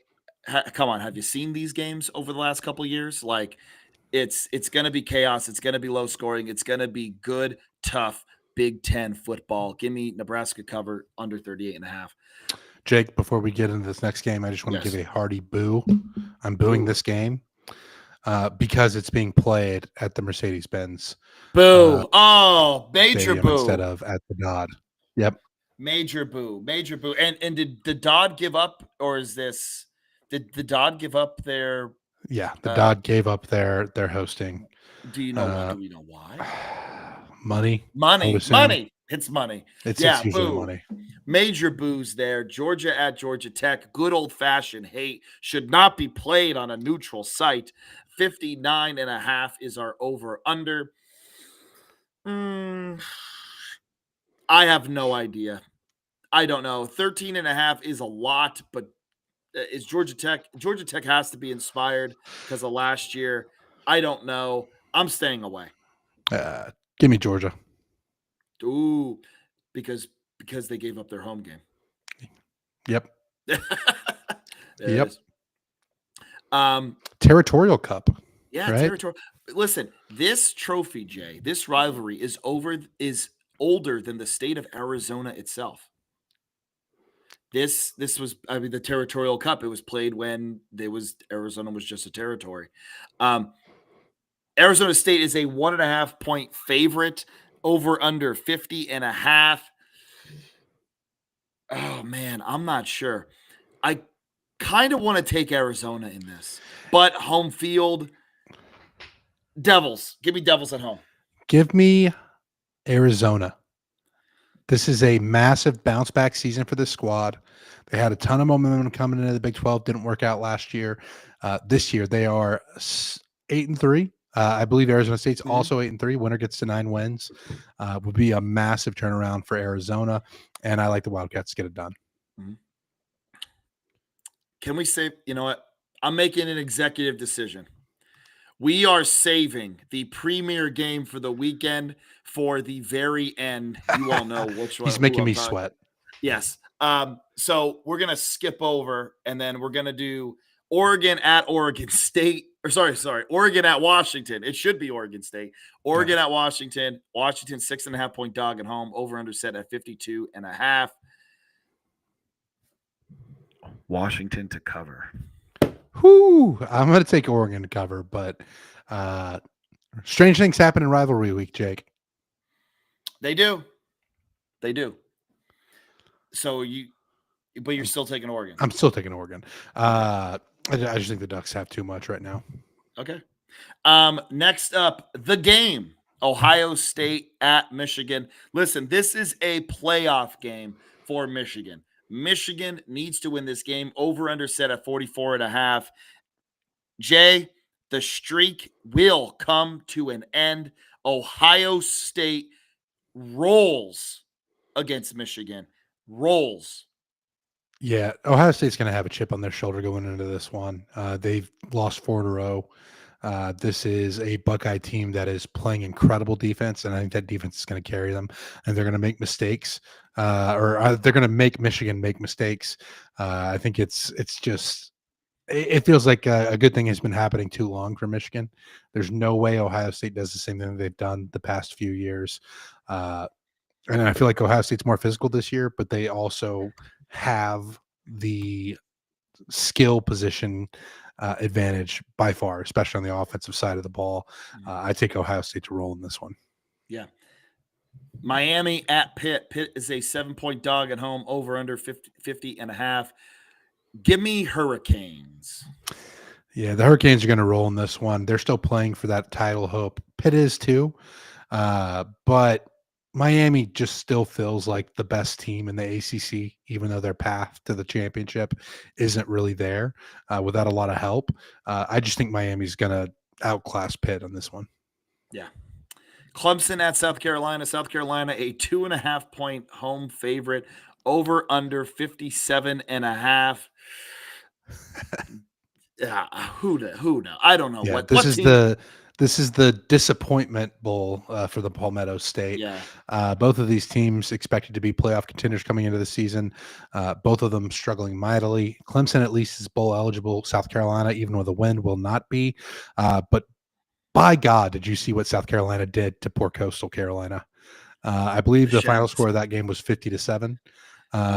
come on. Have you seen these games over the last couple of years? Like, it's going to be chaos. It's going to be low scoring. It's going to be good, tough Big Ten football. Give me Nebraska cover under 38.5. Jake, before we get into this next game, I just want to give a hearty boo. I'm booing this game because it's being played at the Mercedes-Benz. Boo. Major boo. Instead of at the Dodd. Yep. Major boo. Major boo. And did the Dodd give up, or is this – did the Dodd give up their – Yeah, the Dodd gave up their hosting. Do you know? Do we know why? Money. Money. It's money. It's usually boo. money. Major boos there. Georgia at Georgia Tech. Good old fashioned hate. Should not be played on a neutral site. 59.5 is our over under. I have no idea. I don't know. 13.5 is a lot, but is Georgia Tech has to be inspired because of last year. I don't know. I'm staying away. Give me Georgia. Ooh, because they gave up their home game. Yep. Yep. Territorial Cup. Yeah, right? Territorial. Listen, this trophy, Jay, this rivalry is older than the state of Arizona itself. This was, I mean, the Territorial Cup. It was played when Arizona was just a territory. Arizona State is a 1.5-point favorite, over under 50.5. Oh man, I'm not sure. I kind of want to take Arizona in this, but home field, Devils. Give me Devils at home. Give me Arizona. This is a massive bounce back season for this squad. They had a ton of momentum coming into the Big 12. Didn't work out last year. This year they are 8-3. I believe Arizona State's also 8-3. Winner gets to 9 wins. Would be a massive turnaround for Arizona, and I like the Wildcats to get it done. Mm-hmm. Can we say, you know what? I'm making an executive decision. We are saving the premier game for the weekend for the very end. You all know which one, He's who making I'm me talking. sweat. Yes. So we're gonna skip over, and then we're gonna do Oregon at Oregon State. Or sorry, Oregon at Washington. It should be Oregon State. Yeah. Oregon at Washington. Washington 6.5 point dog at home. Over under set at 52.5. Washington to cover. Whoo! I'm going to take Oregon to cover, but strange things happen in rivalry week, Jake. They do. They do. So but you're still taking Oregon. I'm still taking Oregon. Okay. I just think the Ducks have too much right now. Okay. Next up, the game. Ohio State at Michigan. Listen, this is a playoff game for Michigan. Michigan needs to win this game. Over under set at 44.5. Jay, the streak will come to an end. Ohio State rolls against Michigan. Rolls. Yeah, Ohio State's going to have a chip on their shoulder going into this one. They've lost 4 in a row. This is a Buckeye team that is playing incredible defense, and I think that defense is going to carry them. And they're going to make mistakes, or they're going to make Michigan make mistakes. I think it's just it feels like a good thing has been happening too long for Michigan. There's no way Ohio State does the same thing they've done the past few years. And I feel like Ohio State's more physical this year, but they also have the skill position advantage by far, especially on the offensive side of the ball. I take Ohio State to roll in this one. Yeah. Miami at Pitt. Pitt is a 7-point dog at home. Over under 50.5. Give me Hurricanes. Yeah, the Hurricanes are going to roll in this one. They're still playing for that title hope. Pitt is too. But Miami just still feels like the best team in the ACC, even though their path to the championship isn't really there without a lot of help. I just think Miami's going to outclass Pitt on this one. Yeah. Clemson at South Carolina. South Carolina, a 2.5-point home favorite. Over under 57.5. Yeah, who know? I don't know Yeah, what this is team. the disappointment bowl for the Palmetto State. Yeah. Both of these teams expected to be playoff contenders coming into the season. Both of them struggling mightily. Clemson at least is bowl eligible. South Carolina, even with a win, will not be. But by God, did you see what South Carolina did to poor Coastal Carolina? I believe the final score of that game was 50-7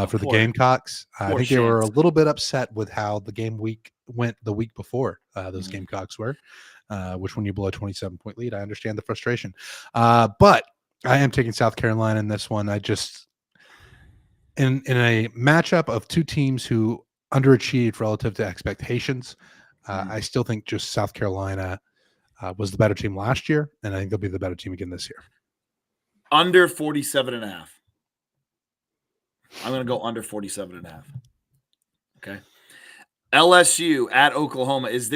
for the Gamecocks. I think they were a little bit upset with how the game week went the week before those Gamecocks were, which when you blow a 27-point lead, I understand the frustration. But I am taking South Carolina in this one. I just, in a matchup of two teams who underachieved relative to expectations, I still think just South Carolina was the better team last year, and I think they'll be the better team again this year. Under 47.5. I'm going to go under 47.5. Okay. LSU at Oklahoma. Is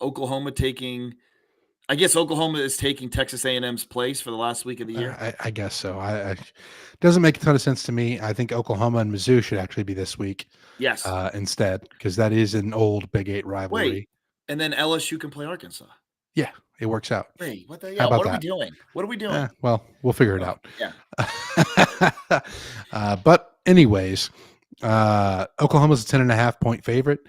Oklahoma taking? I guess Oklahoma is taking Texas A&M's place for the last week of the year. I guess so. I doesn't make a ton of sense to me. I think Oklahoma and Mizzou should actually be this week. Yes. Instead, because that is an old Big 8 rivalry. Wait, and then LSU can play Arkansas. Yeah, it works out. Wait, what the? How about what are that? we doing? What are we doing? Well, we'll figure it out. Yeah. But anyways, Oklahoma's a 10.5-point favorite.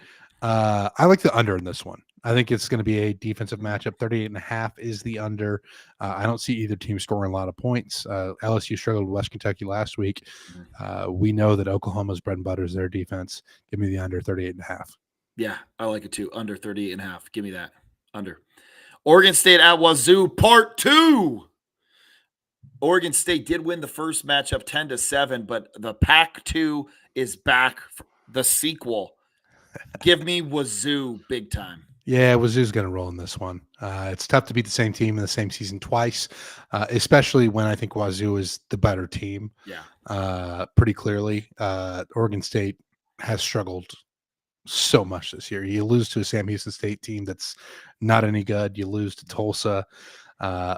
I like the under in this one. I think it's going to be a defensive matchup. 38.5 is the under. I don't see either team scoring a lot of points. LSU struggled with West Kentucky last week. We know that Oklahoma's bread and butter is their defense. Give me the under 38.5. Yeah, I like it too. Under 38.5. Give me that. Under. Oregon State at Wazoo, part 2. Oregon State did win the first matchup 10-7, but the Pac-2 is back for the sequel. Give me Wazoo big time. Yeah, Wazoo's going to roll in this one. It's tough to beat the same team in the same season twice, especially when I think Wazoo is the better team. Yeah. Pretty clearly. Oregon State has struggled so much this year. You lose to a Sam Houston State team that's not any good. You lose to Tulsa.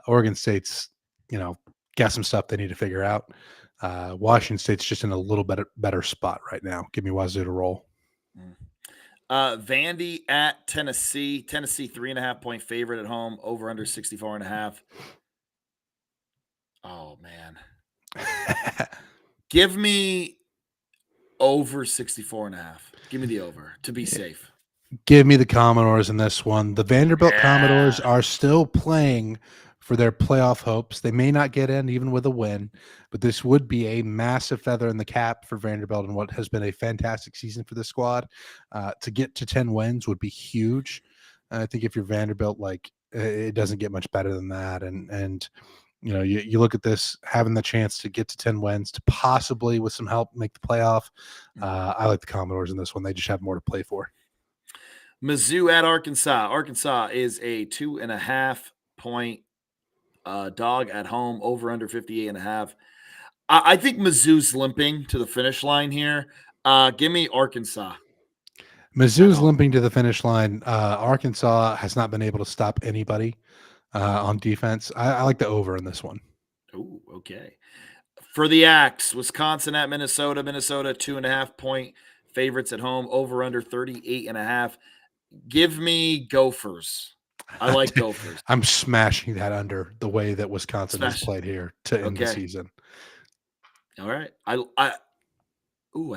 Oregon State's, got some stuff they need to figure out. Washington State's just in a little better spot right now. Give me Wazoo to roll. Vandy at Tennessee. Tennessee 3.5 point favorite at home. Over under 64.5. Oh man, give me over 64.5. Give me the over to be safe. Give me the Commodores in this one. The Vanderbilt Commodores Yeah. are still playing for their playoff hopes. They may not get in even with a win, but this would be a massive feather in the cap for Vanderbilt and what has been a fantastic season for the squad. To get to 10 wins would be huge. I think if you're Vanderbilt, like it doesn't get much better than that. And you look at this having the chance to get to 10 wins to possibly with some help make the playoff. I like the Commodores in this one. They just have more to play for. Mizzou at Arkansas. Arkansas is a 2.5 point dog at home. Over under 58.5. I think Mizzou's limping to the finish line here. Give me Arkansas at Mizzou's home. limping to the finish line. Arkansas has not been able to stop anybody on defense. I like the over in this one. Oh, okay. For the Axe, Wisconsin at Minnesota. Minnesota 2.5 point favorites at home. Over under 38.5. Give me Gophers. I like Gophers. I'm smashing that under the way that Wisconsin has Smash. played here to end the Okay. season. All right. I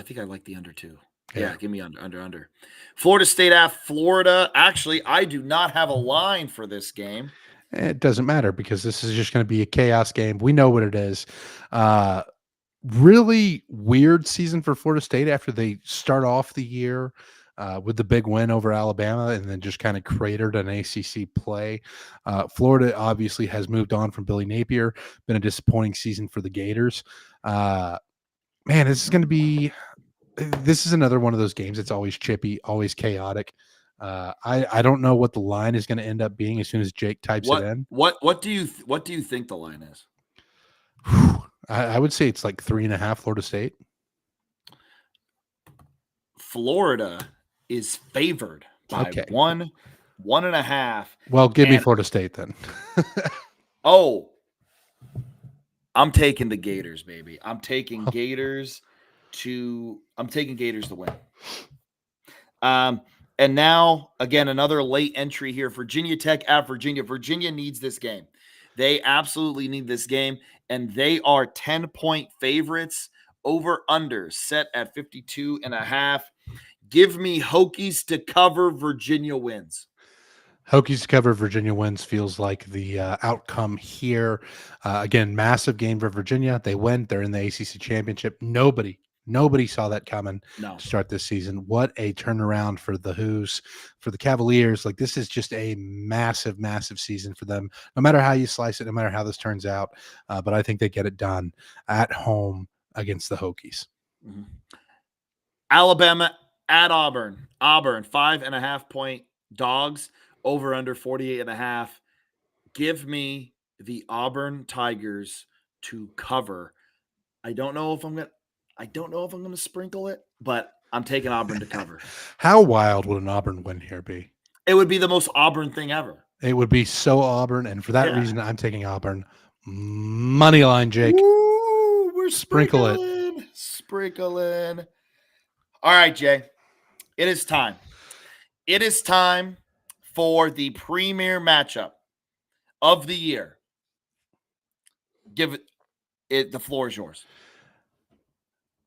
think I like the under too. Yeah, give me under. Florida State at Florida. Actually, I do not have a line for this game. It doesn't matter because this is just going to be a chaos game. We know what it is. Really weird season for Florida State after they start off the year with the big win over Alabama and then just kind of cratered an ACC play. Florida obviously has moved on from Billy Napier. Been a disappointing season for the Gators. Man, this is another one of those games. It's always chippy, always chaotic. I don't know what the line is going to end up being as soon as Jake types it in. What do you think the line is? I would say it's like 3.5 Florida State. Florida is favored by 1.5. Well, give me Florida State then. I'm taking the Gators, baby. I'm taking Gators to win. And now, again, another late entry here. Virginia Tech at Virginia. Virginia needs this game. They absolutely need this game. And they are 10-point favorites. Over under set at 52.5. Give me Hokies to cover. Virginia wins. Hokies to cover, Virginia wins feels like the outcome here. Again, massive game for Virginia. They win. They're in the ACC championship. Nobody saw that coming to start this season. What a turnaround for the Hoos, for the Cavaliers. Like, this is just a massive, massive season for them, no matter how you slice it, no matter how this turns out. But I think they get it done at home against the Hokies. Mm-hmm. Alabama at Auburn. Auburn, 5.5 point dogs. Over under 48.5. Give me the Auburn Tigers to cover. I don't know if I'm going to sprinkle it, but I'm taking Auburn to cover. How wild would an Auburn win here be? It would be the most Auburn thing ever. It would be so Auburn, and for that reason, I'm taking Auburn. Money line, Jake. Ooh, we're sprinkling. All right, Jay. It is time. It is time for the premier matchup of the year. Give it. The floor is yours.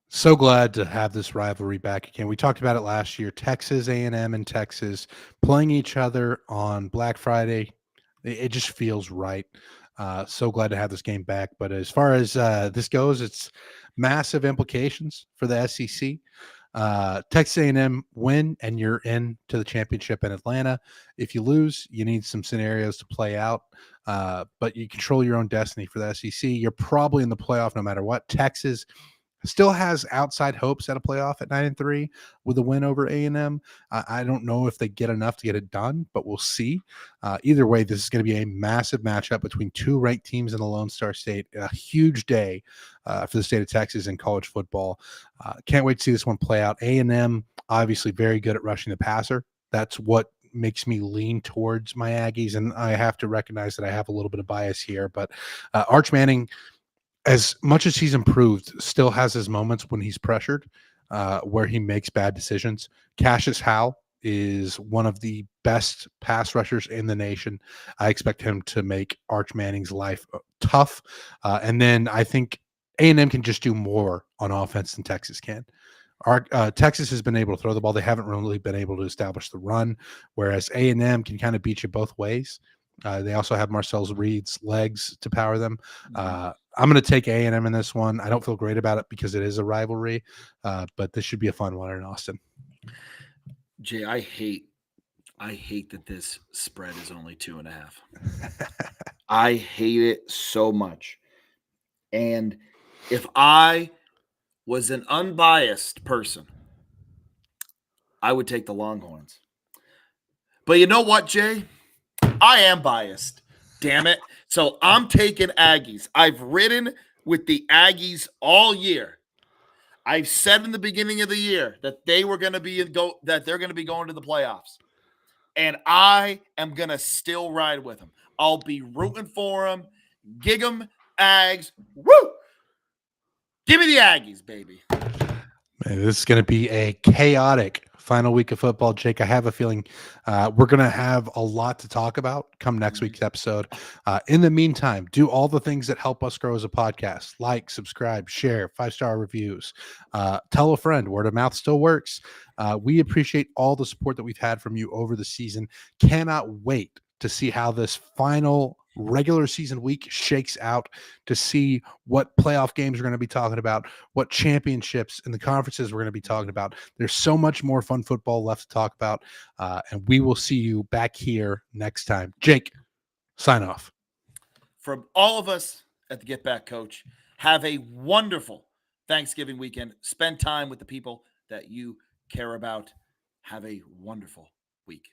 So glad to have this rivalry back again. We talked about it last year. Texas A&M and Texas playing each other on Black Friday. It just feels right. So glad to have this game back. But as far as this goes, it's massive implications for the SEC. Texas A&M win and you're in to the championship in Atlanta. If you lose, you need some scenarios to play out, but you control your own destiny for the SEC. You're probably in the playoff no matter what. Texas still has outside hopes at a playoff at 9-3 with a win over A&M. I don't know if they get enough to get it done, but we'll see. Either way, this is going to be a massive matchup between two ranked teams in the Lone Star State. A huge day for the state of Texas in college football. Can't wait to see this one play out. A&M, obviously very good at rushing the passer. That's what makes me lean towards my Aggies, and I have to recognize that I have a little bit of bias here. But Arch Manning, as much as he's improved, still has his moments when he's pressured, where he makes bad decisions. Cassius Howe is one of the best pass rushers in the nation. I expect him to make Arch Manning's life tough. And then I think A&M can just do more on offense than Texas can. Texas has been able to throw the ball. They haven't really been able to establish the run, whereas A&M can kind of beat you both ways. They also have Marcel Reed's legs to power them. I'm going to take A&M in this one. I don't feel great about it because it is a rivalry, but this should be a fun one in Austin. Jay, I hate that this spread is only 2.5. I hate it so much. And if I was an unbiased person, I would take the Longhorns. But you know what, Jay? I am biased. Damn it. So I'm taking Aggies. I've ridden with the Aggies all year. I've said in the beginning of the year that they were going to be that they're going to be going to the playoffs. And I am going to still ride with them. I'll be rooting for them. Gig 'em, Ags. Woo! Give me the Aggies, baby. Man, this is going to be a chaotic final week of football, Jake. I have a feeling we're going to have a lot to talk about come next week's episode. In the meantime, do all the things that help us grow as a podcast. Like, subscribe, share, 5-star reviews. Tell a friend. Word of mouth still works. We appreciate all the support that we've had from you over the season. Cannot wait to see how this final regular season week shakes out, to see what playoff games we're going to be talking about, what championships and the conferences we're going to be talking about. There's so much more fun football left to talk about, and we will see you back here next time. Jake, sign off. From all of us at the Get Back Coach, have a wonderful Thanksgiving weekend. Spend time with the people that you care about. Have a wonderful week.